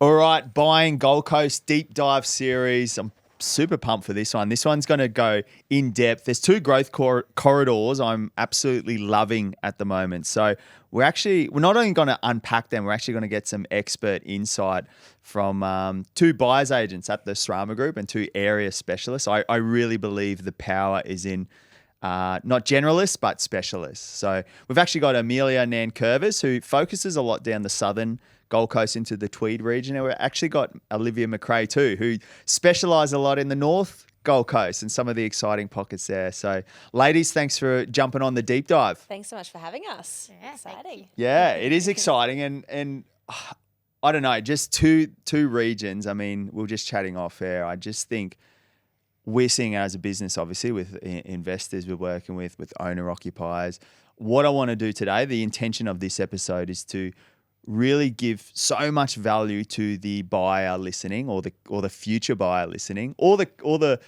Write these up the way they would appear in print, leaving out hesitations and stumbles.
All right, buying Gold Coast deep dive series. I'm super pumped for this one. This one's going to go in depth. There's two growth corridors I'm absolutely loving at the moment. So we're not only going to unpack them, we're actually going to get some expert insight from two buyers agents at the Srama Group and two area specialists. I really believe the power is in not generalists, but specialists. So we've actually got Amelia Nankervis, who focuses a lot down the southern Gold Coast into the Tweed region. And we've actually got Olivia Mcrea too, who specialise a lot in the north Gold Coast and some of the exciting pockets there. So ladies, thanks for jumping on the deep dive. Thanks so much for having us. Yeah, exciting. Yeah, it is exciting. And I don't know, just two regions. I mean, we were just chatting off air. I just think we're seeing it as a business, obviously, with investors we're working with owner-occupiers. What I want to do today, the intention of this episode is to really give so much value to the buyer listening or the future buyer listening or the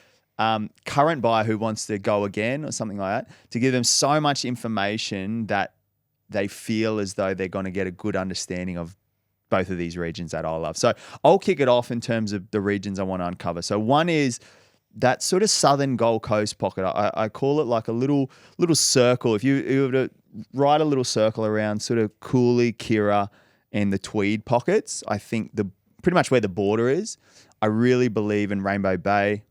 current buyer who wants to go again or something like that, to give them so much information that they feel as though they're going to get a good understanding of both of these regions that I love. So I'll kick it off in terms of the regions I want to uncover. So one is that sort of southern Gold Coast pocket. I call it like a little circle. If you were to write a little circle around sort of Cooley, Kira, and the Tweed pockets, I think pretty much where the border is. I really believe in Rainbow Bay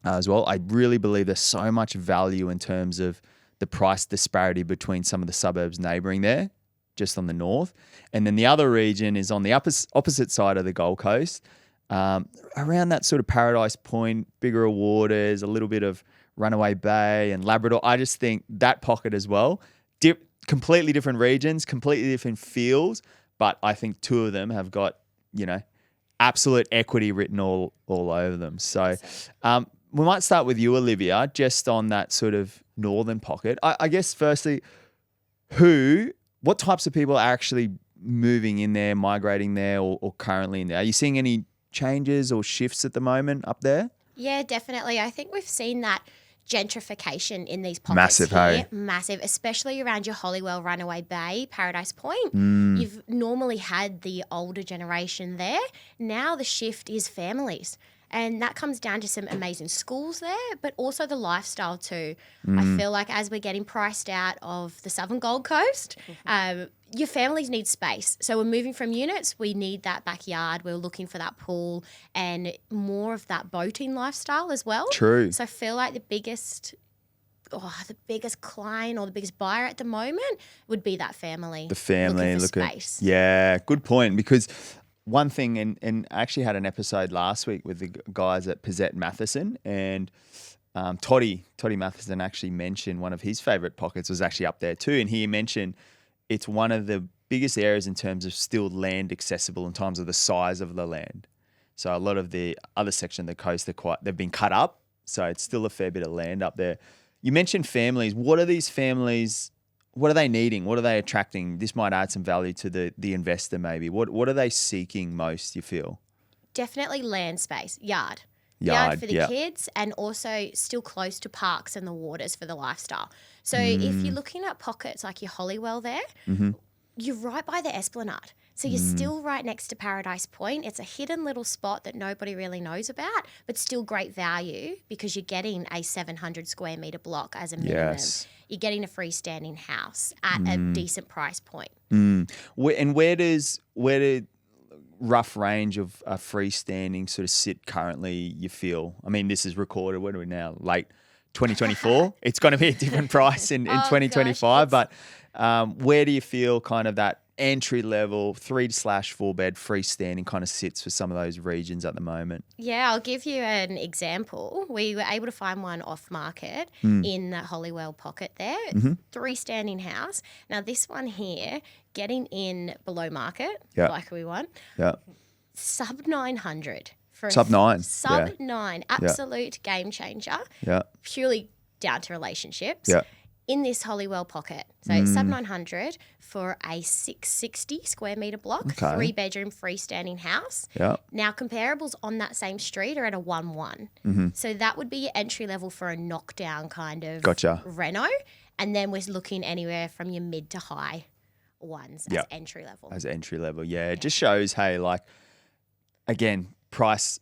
as well. I really believe there's so much value in terms of the price disparity between some of the suburbs neighbouring there, just on the north. And then the other region is on the opposite side of the Gold Coast, around that sort of Paradise Point, bigger waters, a little bit of Runaway Bay and Labrador. I just think that pocket as well, completely different regions, completely different feels, but I think two of them have got, absolute equity written all over them. So we might start with you, Olivia, just on that sort of northern pocket. I guess firstly, what types of people are actually moving in there, migrating there or currently in there? Are you seeing any changes or shifts at the moment up there? Yeah, definitely. I think we've seen that gentrification in these pockets massive, especially around your Holywell, Runaway Bay, Paradise Point. You've normally had the older generation there. Now the shift is families. And that comes down to some amazing schools there, but also the lifestyle too. I feel like as we're getting priced out of the southern Gold Coast, your families need space. So we're moving from units, we need that backyard, we're looking for that pool and more of that boating lifestyle as well. True. So I feel like the biggest client or the biggest buyer at the moment would be that family. The family looking for space. Yeah, good point, because one thing, and I actually had an episode last week with the guys at Pizzette Matheson, and Toddy Matheson actually mentioned one of his favourite pockets was actually up there too, and he mentioned it's one of the biggest areas in terms of still land accessible in terms of the size of the land. So a lot of the other section of the coast, they've been cut up, so it's still a fair bit of land up there. You mentioned families. What are these families? What are they needing? What are they attracting? This might add some value to the investor maybe. What are they seeking most, you feel? Definitely land space, yard for the kids, and also still close to parks and the waters for the lifestyle. So if you're looking at pockets like your Holywell there, you're right by the Esplanade. So you're still right next to Paradise Point. It's a hidden little spot that nobody really knows about, but still great value because you're getting a 700 square metre block as a minimum. Yes. You're getting a freestanding house at a decent price point. And where did rough range of freestanding sort of sit currently, you feel? I mean, this is recorded, what are we now, late 2024? It's going to be a different price in 2025, but where do you feel kind of that entry level 3/4 bed freestanding kind of sits for some of those regions at the moment? Yeah, I'll give you an example. We were able to find one off market in the Holywell pocket there, 3-standing house. Now this one here, getting in below market, like we want, sub 900 for sub 9, sub 9, absolute game changer. Purely down to relationships. In this Holywell pocket. So sub 900 for a 660 square metre block, 3-bedroom freestanding house. Now comparables on that same street are at a 1-1. So that would be your entry level for a knockdown kind of reno. And then we're looking anywhere from your mid to high ones as entry level. As entry level, it just shows, hey, like again, price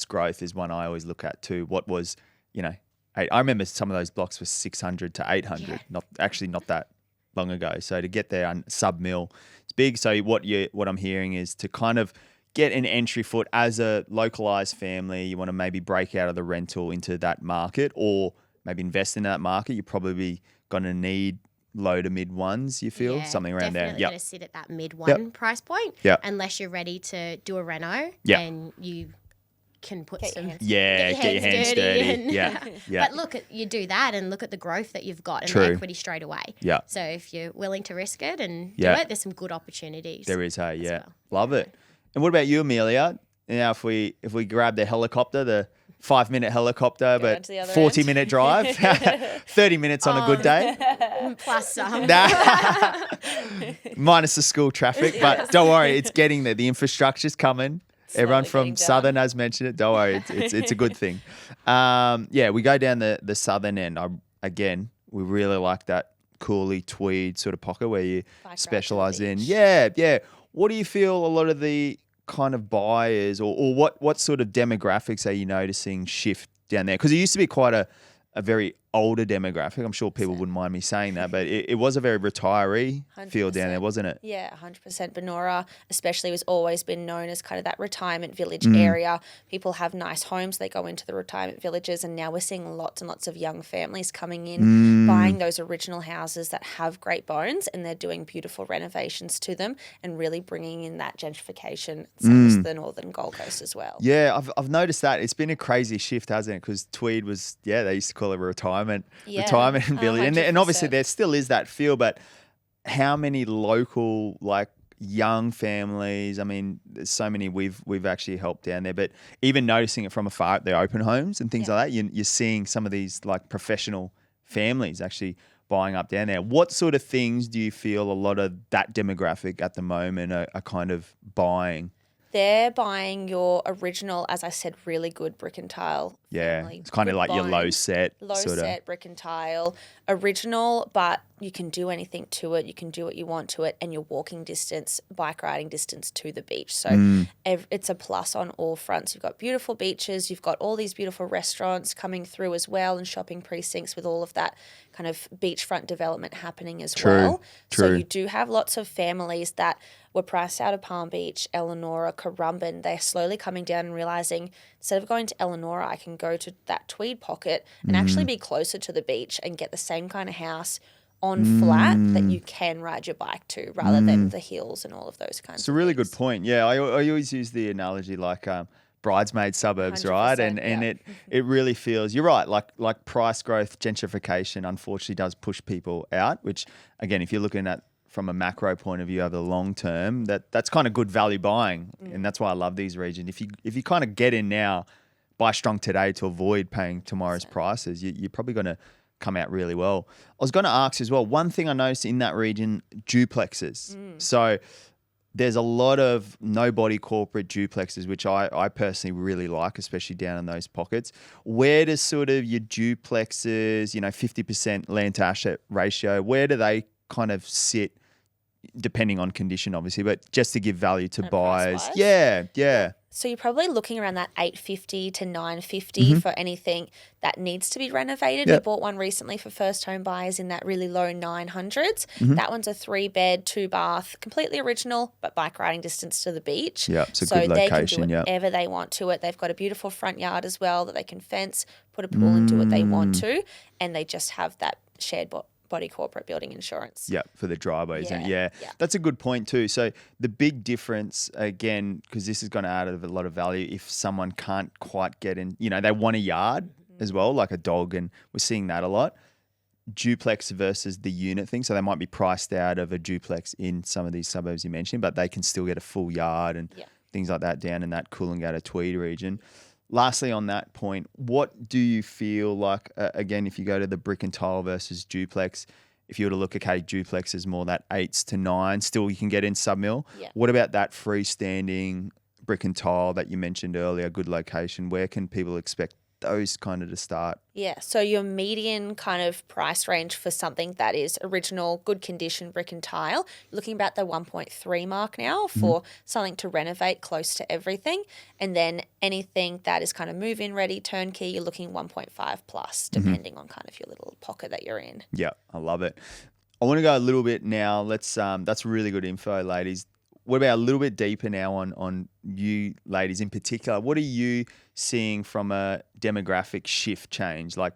growth is one I always look at too. What was, I remember some of those blocks were 600 to 800, not that long ago. So to get there on sub-mil, it's big. So what I'm hearing is to kind of get an entry foot as a localized family. You want to maybe break out of the rental into that market, or maybe invest in that market. You're probably going to need low to mid ones, you feel? Something around there. Definitely going to sit at that mid one price point. Yep. Unless you're ready to do a reno and you can put get some... your hands get your hands dirty. Yeah. But look, you do that and look at the growth that you've got and the equity straight away. Yeah. So if you're willing to risk it and do it, there's some good opportunities. There is, hey, yeah. well. Love it. And what about you, Amelia? Now, if we grab the helicopter, the 5-minute helicopter, but 40-minute drive, 30 minutes on a good day. Plus some. Minus the school traffic, but don't worry, it's getting there. The infrastructure's coming. Everyone from Southern has mentioned it. Don't worry, it's a good thing. We go down the southern end. We really like that Cooley Tweed sort of pocket where you specialise in. Yeah. What do you feel a lot of the kind of buyers or what sort of demographics are you noticing shift down there? Because it used to be quite a very older demographic. I'm sure people wouldn't mind me saying that, but it was a very retiree 100%. feel down there, wasn't it? Yeah, 100%. Benora especially was always been known as kind of that retirement village area. People have nice homes. They go into the retirement villages, and now we're seeing lots and lots of young families coming in, buying those original houses that have great bones, and they're doing beautiful renovations to them and really bringing in that gentrification, same as the Northern Gold Coast as well. Yeah, I've noticed that. It's been a crazy shift, hasn't it? Because Tweed was, they used to call it a retirement village. And obviously there still is that feel, but how many local, like, young families, I mean, there's so many we've actually helped down there, but even noticing it from afar at the open homes and things like that, you're seeing some of these, like, professional families actually buying up down there. What sort of things do you feel a lot of that demographic at the moment are kind of buying? They're buying your original, as I said, really good brick and tile. Yeah, family. it's kind of like your low set. Low set, brick and tile, original, but you can do anything to it. You can do what you want to it, and you're walking distance, bike riding distance to the beach. So it's a plus on all fronts. You've got beautiful beaches. You've got all these beautiful restaurants coming through as well, and shopping precincts with all of that kind of beachfront development happening as well. So you do have lots of families that were priced out of Palm Beach, Eleanor, Currumbin. They're slowly coming down and realising instead of going to Eleanor, I can go to that Tweed pocket and actually be closer to the beach and get the same kind of house on flat that you can ride your bike to rather than the hills and all of those kinds of things. It's a really good point. Yeah, I always use the analogy like bridesmaid suburbs, right? And it really feels, you're right, like price growth, gentrification unfortunately does push people out, which again, if you're looking at from a macro point of view over the long term, that's kind of good value buying. And that's why I love these regions. If you kind of get in now, buy strong today to avoid paying tomorrow's prices, you're probably going to come out really well. I was going to ask as well, one thing I noticed in that region, duplexes. So there's a lot of no-body corporate duplexes, which I personally really like, especially down in those pockets. Where does sort of your duplexes, 50% land to asset ratio, where do they kind of sit, depending on condition, obviously, but just to give value to buyers? Yeah. So you're probably looking around that $850 to $950 for anything that needs to be renovated. We bought one recently for first home buyers in that really low 900s. That one's a 3-bed, 2-bath, completely original, but bike riding distance to the beach. Yeah, it's a good location. They can do whatever they want to it. They've got a beautiful front yard as well that they can fence, put a pool and do what they want to, and they just have that shared body corporate building insurance. Yeah, for the driveways. Yeah. That's a good point too. So the big difference, again, because this is going to add a lot of value if someone can't quite get in, they want a yard as well, like a dog, and we're seeing that a lot. Duplex versus the unit thing. So they might be priced out of a duplex in some of these suburbs you mentioned, but they can still get a full yard and things like that down in that Coolangatta Tweed region. Lastly, on that point, what do you feel like, again, if you go to the brick and tile versus duplex, if you were to look at duplex is more that 8s to 9s, still you can get in sub-mil. What about that freestanding brick and tile that you mentioned earlier, good location? Where can people expect those kind of to start. Yeah, so your median kind of price range for something that is original, good condition brick and tile, you're looking about the 1.3 mark now for something to renovate close to everything. And then anything that is kind of move-in ready, turnkey, you're looking 1.5 plus, depending on kind of your little pocket that you're in. Yeah, I love it. I want to go a little bit now. That's really good info, ladies. What about a little bit deeper now on you ladies in particular? What are you seeing from a demographic shift change? Like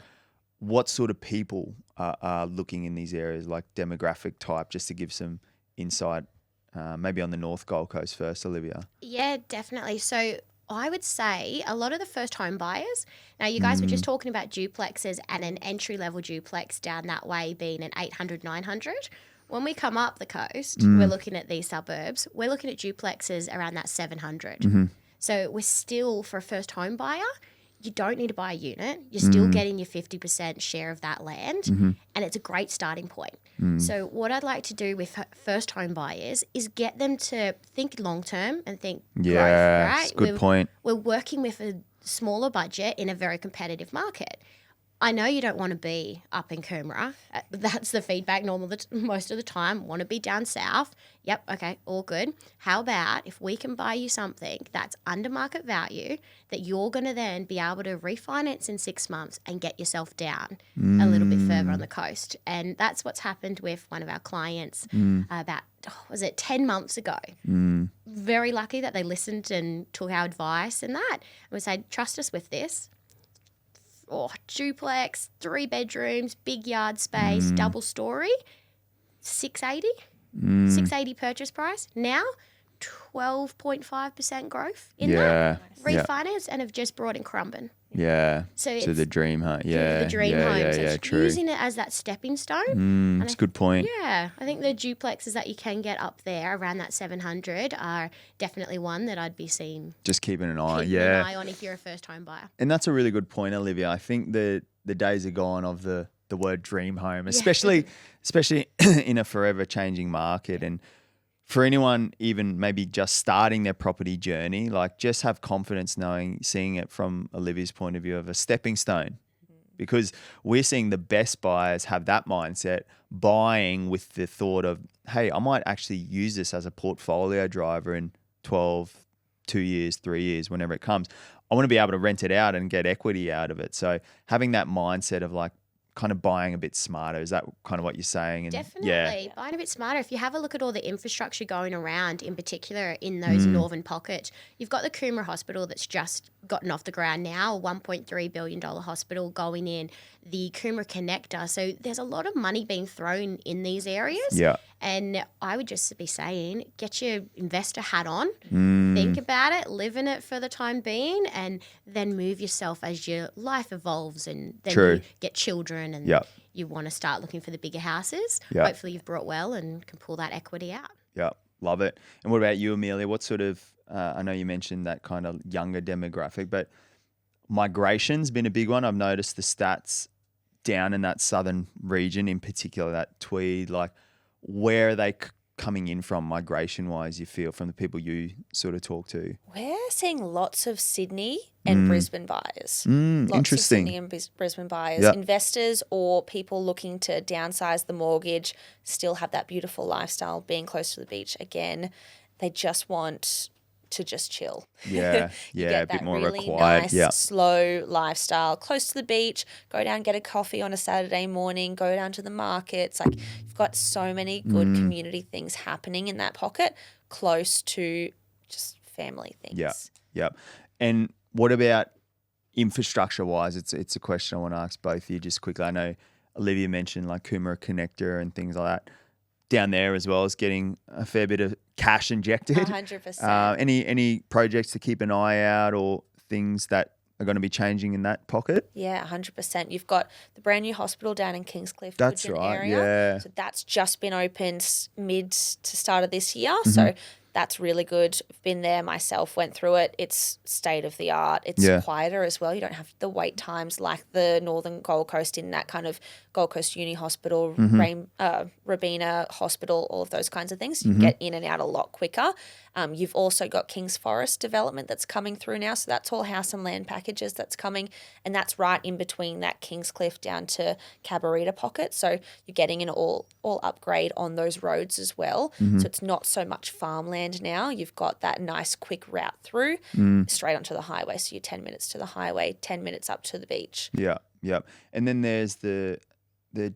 what sort of people are looking in these areas, like demographic type, just to give some insight, maybe on the North Gold Coast first, Olivia? Yeah, definitely. So I would say a lot of the first home buyers, now you guys were just talking about duplexes and an entry-level duplex down that way being an 800, 900. When we come up the coast, we're looking at these suburbs, we're looking at duplexes around that 700. So we're still, for a first home buyer, you don't need to buy a unit. You're still getting your 50% share of that land, and it's a great starting point. So what I'd like to do with first home buyers is get them to think long-term and think growth, right? Good point. We're working with a smaller budget in a very competitive market. I know you don't want to be up in Coomera. That's the feedback most of the time. Want to be down south. Yep, okay, all good. How about if we can buy you something that's under market value that you're going to then be able to refinance in 6 months and get yourself down a little bit further on the coast. And that's what's happened with one of our clients about, 10 months ago. Very lucky that they listened and took our advice and that. And we said, trust us with this. Duplex, 3 bedrooms, big yard space, double story, 680, 680 purchase price. Now, 12.5% growth in that. Refinance and have just brought in Currumbin. Yeah. So it's the dream home. Yeah. The dream home. So it's true. using it as that stepping stone. That's a good point. Yeah. I think the duplexes that you can get up there around that 700 are definitely one that I'd be seeing. Just keeping an eye. Keeping an eye on if you're a first home buyer. And that's a really good point, Olivia. I think the days are gone of the word dream home, especially in a forever changing market. And for anyone even maybe just starting their property journey, like just have confidence seeing it from Olivia's point of view of a stepping stone, because we're seeing the best buyers have that mindset, buying with the thought of, hey, I might actually use this as a portfolio driver in 12, 2 years, 3 years, whenever it comes. I want to be able to rent it out and get equity out of it. So having that mindset of like kind of buying a bit smarter, is that kind of what you're saying? And definitely. Buying a bit smarter. If you have a look at all the infrastructure going around, in particular in those northern pockets, you've got the Coomera Hospital that's just gotten off the ground now, a $1.3 billion hospital going in, the Coomera Connector. So there's a lot of money being thrown in these areas. Yeah. And I would just be saying, get your investor hat on, think about it, live in it for the time being, and then move yourself as your life evolves and then you get children and you want to start looking for the bigger houses. Hopefully you've brought well and can pull that equity out. Yeah, love it. And what about you, Amelia? What sort of, I know you mentioned that kind of younger demographic, but migration's been a big one. I've noticed the stats down in that southern region, in particular, that Tweed, like where are they coming in from migration-wise, you feel, from the people you sort of talk to? We're seeing lots of Sydney and Brisbane buyers. Lots interesting. of Sydney and Brisbane buyers. Yep. Investors or people looking to downsize the mortgage, still have that beautiful lifestyle, being close to the beach. Again, they just want to just chill. Yeah, yeah, a bit more really required. Nice, slow lifestyle, close to the beach. Go down, get a coffee on a Saturday morning. Go down to the markets. Like you've got so many good community things happening in that pocket, close to just family things. Yeah. And what about infrastructure-wise? It's a question I want to ask both of you just quickly. I know Olivia mentioned like Coomera Connector and things like that. Down there as well as getting a fair bit of cash injected. 100%. Any projects to keep an eye out or things that are going to be changing in that pocket? Yeah, 100%. You've got the brand new hospital down in Kingscliff, That's Woodgen right, area. yeah. So that's just been opened mid to start of this year. So That's really good. I've been there myself, went through it. It's state of the art. It's quieter as well. You don't have the wait times like the Northern Gold Coast in that kind of Gold Coast Uni Hospital, Robina Hospital, all of those kinds of things. You can get in and out a lot quicker. You've also got Kings Forest development that's coming through now. So that's all house and land packages that's coming. And that's right in between that Kingscliff down to Cabarita pocket. So you're getting an all upgrade on those roads as well. So it's not so much farmland now. You've got that nice quick route through straight onto the highway. So you're 10 minutes to the highway, 10 minutes up to the beach. Yeah, yeah. And then there's the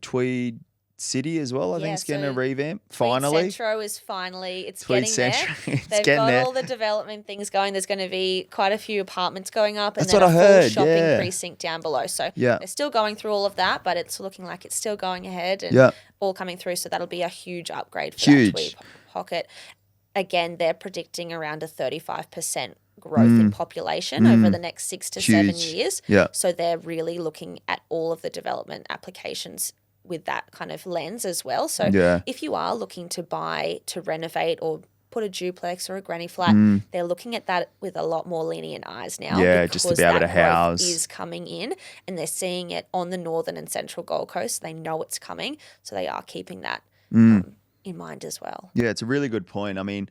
Tweed City as well, I think it's going to revamp finally. Tweed Centro is finally, it's Tweed getting Centro, there. it's They've getting got there. all the development things going. There's going to be quite a few apartments going up and That's then what a I full heard, shopping precinct down below. So Yeah. they're still going through all of that, but it's looking like it's still going ahead and all coming through. So that'll be a huge upgrade for that Tweed pocket. Again, they're predicting around a 35% growth in population over the next 6 to 7 years. Yeah. So they're really looking at all of the development applications with that kind of lens as well. So if you are looking to buy, to renovate or put a duplex or a granny flat, they're looking at that with a lot more lenient eyes now. Yeah, just to be able to house. Is coming in and they're seeing it on the northern and central Gold Coast. They know it's coming. So they are keeping that in mind as well. Yeah, it's a really good point. I mean,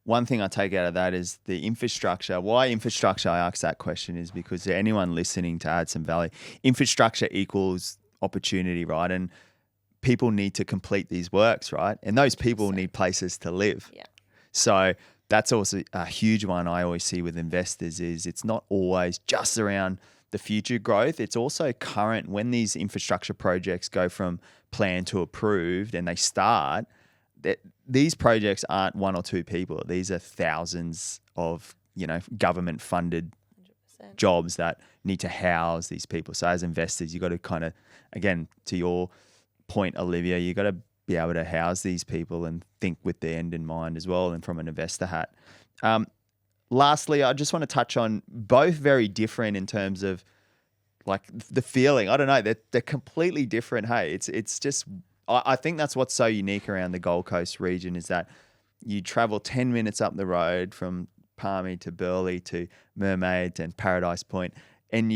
one thing I take out of that is the infrastructure. Why infrastructure? I ask that question is because to anyone listening to add some value, infrastructure equals opportunity, right? And people need to complete these works, right? And those people need places to live. Yeah. So that's also a huge one I always see with investors is it's not always just around the future growth. It's also current when these infrastructure projects go from plan to approved and they start, that these projects aren't one or two people. These are thousands of, government funded 100%. jobs that need to house these people. So as investors, you got to kind of, again, to your point, Olivia, you got to be able to house these people and think with the end in mind as well and from an investor hat. Lastly, I just want to touch on both very different in terms of like the feeling. I don't know, they're completely different. Hey, it's just, I think that's what's so unique around the Gold Coast region is that you travel 10 minutes up the road from Palmy to Burleigh to Mermaid and Paradise Point, and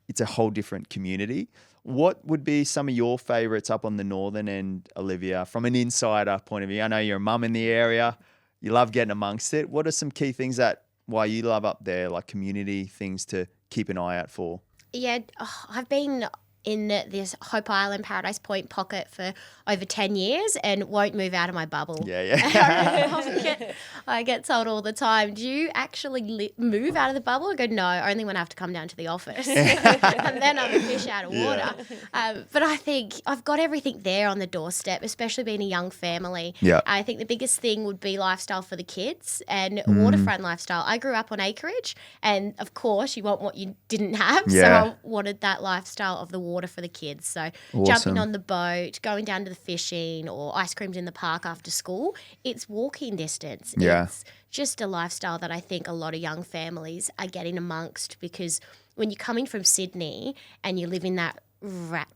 it's a whole different community. What would be some of your favourites up on the northern end, Olivia, from an insider point of view? I know you're a mum in the area. You love getting amongst it. What are some key things why you love up there, like community things to keep an eye out for? Yeah, I've been in this Hope Island, Paradise Point pocket for over 10 years and won't move out of my bubble. Yeah. I get told all the time, do you actually move out of the bubble? I go, no, only when I have to come down to the office. And then I'm a fish out of water. But I think I've got everything there on the doorstep, especially being a young family. Yeah. I think the biggest thing would be lifestyle for the kids and waterfront lifestyle. I grew up on acreage and, of course, you want what you didn't have. Yeah. So I wanted that lifestyle of the water for the kids. So Awesome. Jumping on the boat, going down to the fishing or ice creams in the park after school, it's walking distance. Yeah. It's just a lifestyle that I think a lot of young families are getting amongst because when you're coming from Sydney and you live in that rat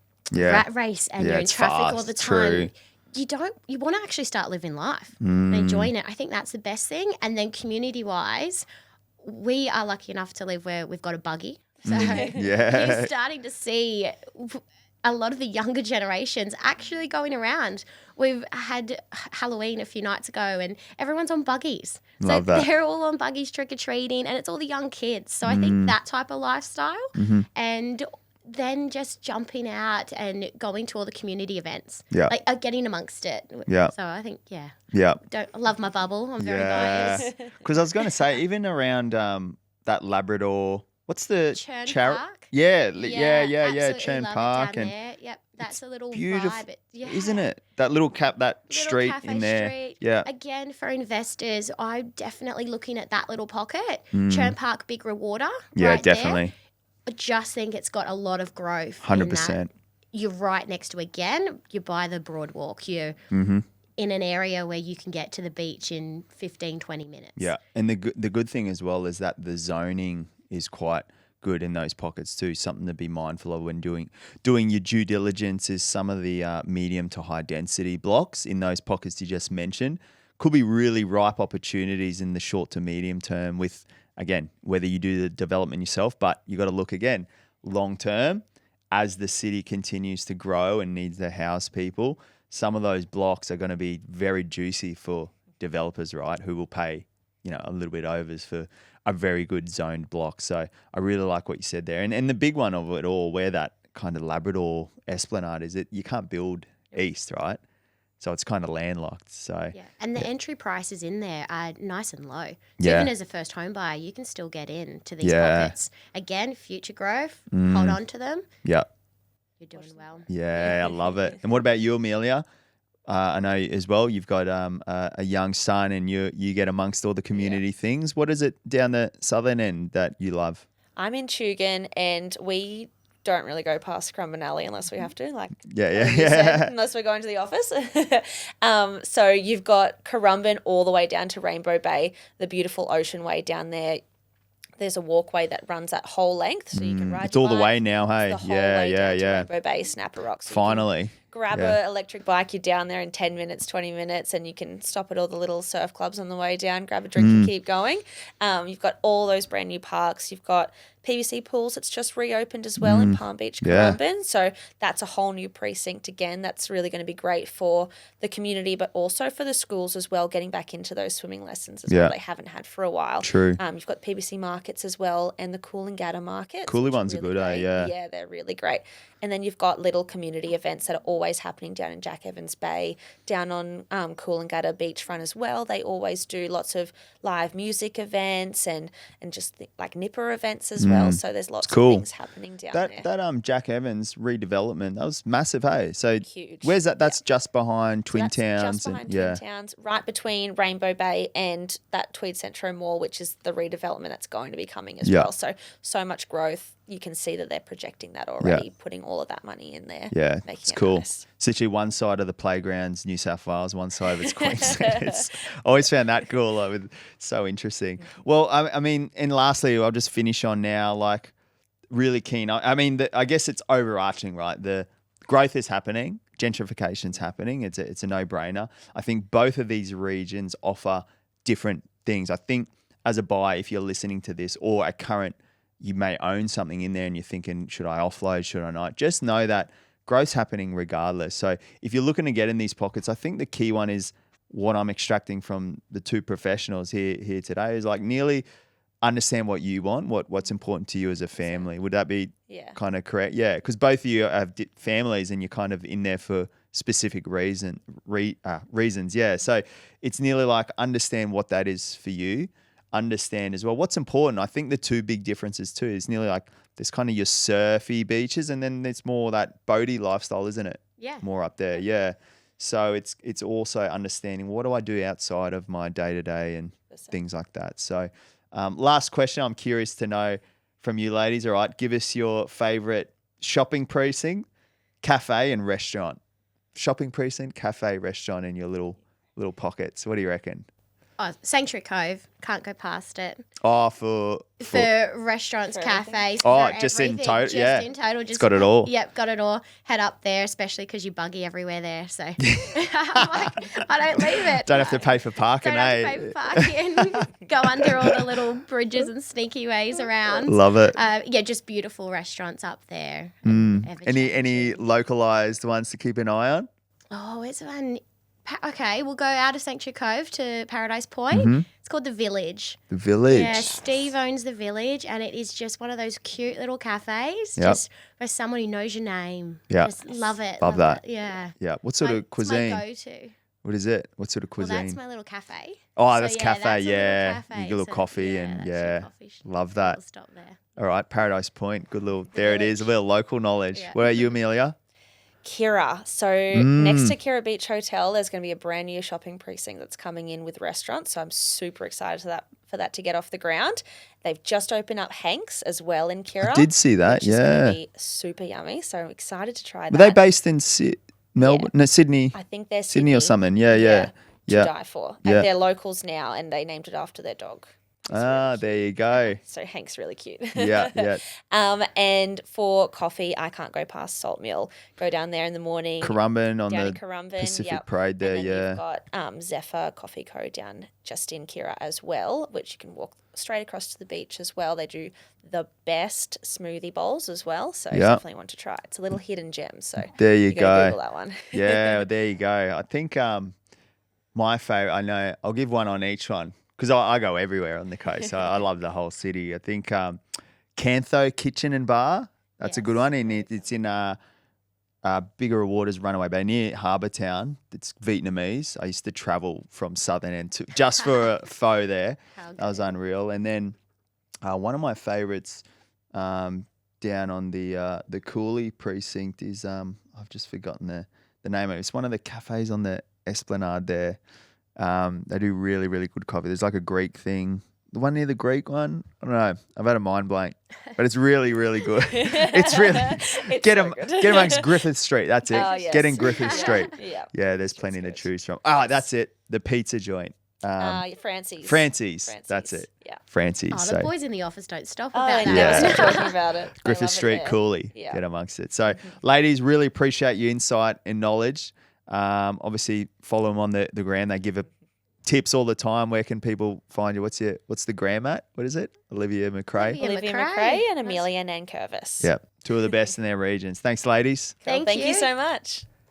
race and you're in traffic all the time, you want to actually start living life and enjoying it. I think that's the best thing. And then community-wise, we are lucky enough to live where we've got a buggy. So you're starting to see a lot of the younger generations actually going around. We've had Halloween a few nights ago and everyone's on buggies. So they're all on buggies trick-or-treating and it's all the young kids. So I think that type of lifestyle and then just jumping out and going to all the community events. Yeah. Like getting amongst it. Yeah. So I think, Yeah. I love my bubble. I'm very biased. Because I was going to say, even around that Labrador, what's the Churn Park? Yeah, absolutely Churn love Park. it down And there. Yep, that's a little beautiful, vibe. isn't it? That little Little street cafe in there. street. Yeah. Again, for investors, I'm definitely looking at that little pocket. Churn Park, big rewarder. Yeah, right definitely. There. I just think it's got a lot of growth. 100%. You're right next to, again, you buy the Broadwalk. You're in an area where you can get to the beach in 15, 20 minutes. Yeah. And the good thing as well is that the zoning is quite good in those pockets too. Something to be mindful of when doing your due diligence is some of the medium to high density blocks in those pockets you just mentioned. could be really ripe opportunities in the short to medium term with, again, whether you do the development yourself, but you got to look again, long term, as the city continues to grow and needs to house people, some of those blocks are going to be very juicy for developers, right? Who will pay, a little bit overs for a very good zoned block. So I really like what you said there. And the big one of it all, where that kind of Labrador Esplanade is, that you can't build east, right? So it's kind of landlocked. So yeah, and the entry prices in there are nice and low. So Yeah. even as a first home buyer, you can still get into these pockets. Again, future growth, hold on to them. yeah. You're doing well. Yeah, I love it. And what about you, Amelia? I know as well you've got a young son and you get amongst all the community things. What is it down the southern end that you love? I'm in Tugun and we don't really go past Currumbin Alley unless we have to, unless we're going to the office. So you've got Currumbin all the way down to Rainbow Bay, the beautiful ocean way down there. There's a walkway that runs that whole length, so you can ride. It's all the bike. way now, hey? It's the whole way down to Yeah. Rainbow Bay, Snapper Rocks. Finally. Grab a electric bike, you're down there in 10 minutes, 20 minutes, and you can stop at all the little surf clubs on the way down, grab a drink and keep going. You've got all those brand new parks. You've got PVC pools. It's just reopened as well in Palm Beach, Currumbin. So that's a whole new precinct again. That's really going to be great for the community, but also for the schools as well, getting back into those swimming lessons as well. They haven't had for a while. True. You've got PVC markets as well and the Coolangatta markets. Coolie ones are really good, great. Yeah. Yeah, they're really great. And then you've got little community events that are always happening down in Jack Evans Bay, down on Coolangatta beachfront as well. They always do lots of live music events and just like nipper events as well. So there's lots of things happening down there. That Jack Evans redevelopment, that was massive, hey? So Huge. where's that? That's just behind Twin That's Towns. just behind Twin Towns, right between Rainbow Bay and that Tweed Centro Mall, which is the redevelopment that's going to be coming as well. So much growth. You can see that they're projecting that already, putting all of that money in there. Yeah, making it's it cool. Nice. It's literally one side of the playground's New South Wales, one side of it's Queensland. It's always found that cool. So interesting. Well, I mean, and lastly, I'll just finish on now, like really keen. I mean, I guess it's overarching, right? The growth is happening. Gentrification's happening. It's a no-brainer. I think both of these regions offer different things. I think as a buyer, if you're listening to this, or a current, you may own something in there and you're thinking, should I offload, should I not? Just know that growth's happening regardless. So if you're looking to get in these pockets, I think the key one is what I'm extracting from the two professionals here today is like nearly understand what you want, what's important to you as a family. Would that be kind of correct? Yeah, because both of you have families and you're kind of in there for specific reasons. Yeah, so it's nearly like understand what that is for you. Understand as well what's important. I think the two big differences too is nearly like there's kind of your surfy beaches and then there's more that boaty lifestyle, isn't it? Yeah. More up there, yeah. So it's also understanding what do I do outside of my day-to-day and things like that. So last question, I'm curious to know from you ladies, all right, give us your favourite shopping precinct, cafe and restaurant. Shopping precinct, cafe, restaurant in your little pockets. What do you reckon? Oh, Sanctuary Cove. Can't go past it. Oh, for restaurants, cafes. Oh, for just in everything. total. Just Yeah. in total. It's got it all. Yep, got it all. Head up there, especially because you buggy everywhere there. So I'm like, I don't leave it. Don't have to pay for parking, Don't have to pay for parking. Go under all the little bridges and sneaky ways around. Love it. Yeah, just beautiful restaurants up there. Any localized ones to keep an eye on? Oh, it's one. Okay, we'll go out of Sanctuary Cove to Paradise Point. It's called The Village. The Village. Yeah, Steve owns The Village, and it is just one of those cute little cafes. Yep. Just for someone who knows your name. Yeah. Just love it. Love that. It. Yeah. Yeah. What sort of cuisine? It's my go-to. What is it? What sort of cuisine? Well, that's my little cafe. Oh, So, that's yeah, cafe. that's a little Yeah. cafe. You get a little So, coffee that's and your coffee shop. love that. Little stop there. All right, Paradise Point. Good little. There it is. A little local knowledge. Yeah. What about you, Amelia? Kira. So next to Kira Beach Hotel, there's going to be a brand new shopping precinct that's coming in with restaurants. So I'm super excited for that to get off the ground. They've just opened up Hank's as well in Kira. I did see that. Which is going Yeah. to be super yummy. So I'm excited to try that. Were they based in Melbourne? No, Sydney. I think they're Sydney or something. Yeah. To die for. And they're locals now, and they named it after their dog. There you go. So Hank's really cute. Yeah. And for coffee, I can't go past Salt Mill. Go down there in the morning. Currumbin on down the in Currumbin, Pacific Parade there, and then yeah. you've got Zephyr Coffee Co. down just in Mcrea as well, which you can walk straight across to the beach as well. They do the best smoothie bowls as well, so definitely want to try it. It's a little hidden gem, so there you go. Google that one. Yeah, there you go. I think my favourite, I know, I'll give one on each one because I go everywhere on the coast. So I love the whole city. I think Cantho Kitchen and Bar, that's a good one. And it's in Bigger Waters, Runaway Bay, near Harbour Town. It's Vietnamese. I used to travel from Southern End just for a pho there. That was unreal. And then one of my favourites down on the Cooley precinct is I've just forgotten the name of it. It's one of the cafes on the Esplanade there. They do really, really good coffee. There's like a Greek thing. The one near the Greek one, I don't know. I've had a mind blank, but it's really, really good. It's really get amongst Griffith Street. That's it. Oh, yes. Get in Griffith Street. Yeah, there's plenty to choose from. That's it. The pizza joint. Francie's. That's it. Yeah. Francie's. Oh, so the boys in the office don't stop Oh, about they that. never stop talking about it. They Griffith love it Street, there. Cooley. Yeah. Get amongst it. So, ladies, really appreciate your insight and knowledge. Obviously, follow them on the gram. They give tips all the time. Where can people find you? What's the gram at? What is it? Olivia Mcrea. Olivia Mcrea and Amelia Nankervis. Yeah, two of the best in their regions. Thanks, ladies. Thank you so much.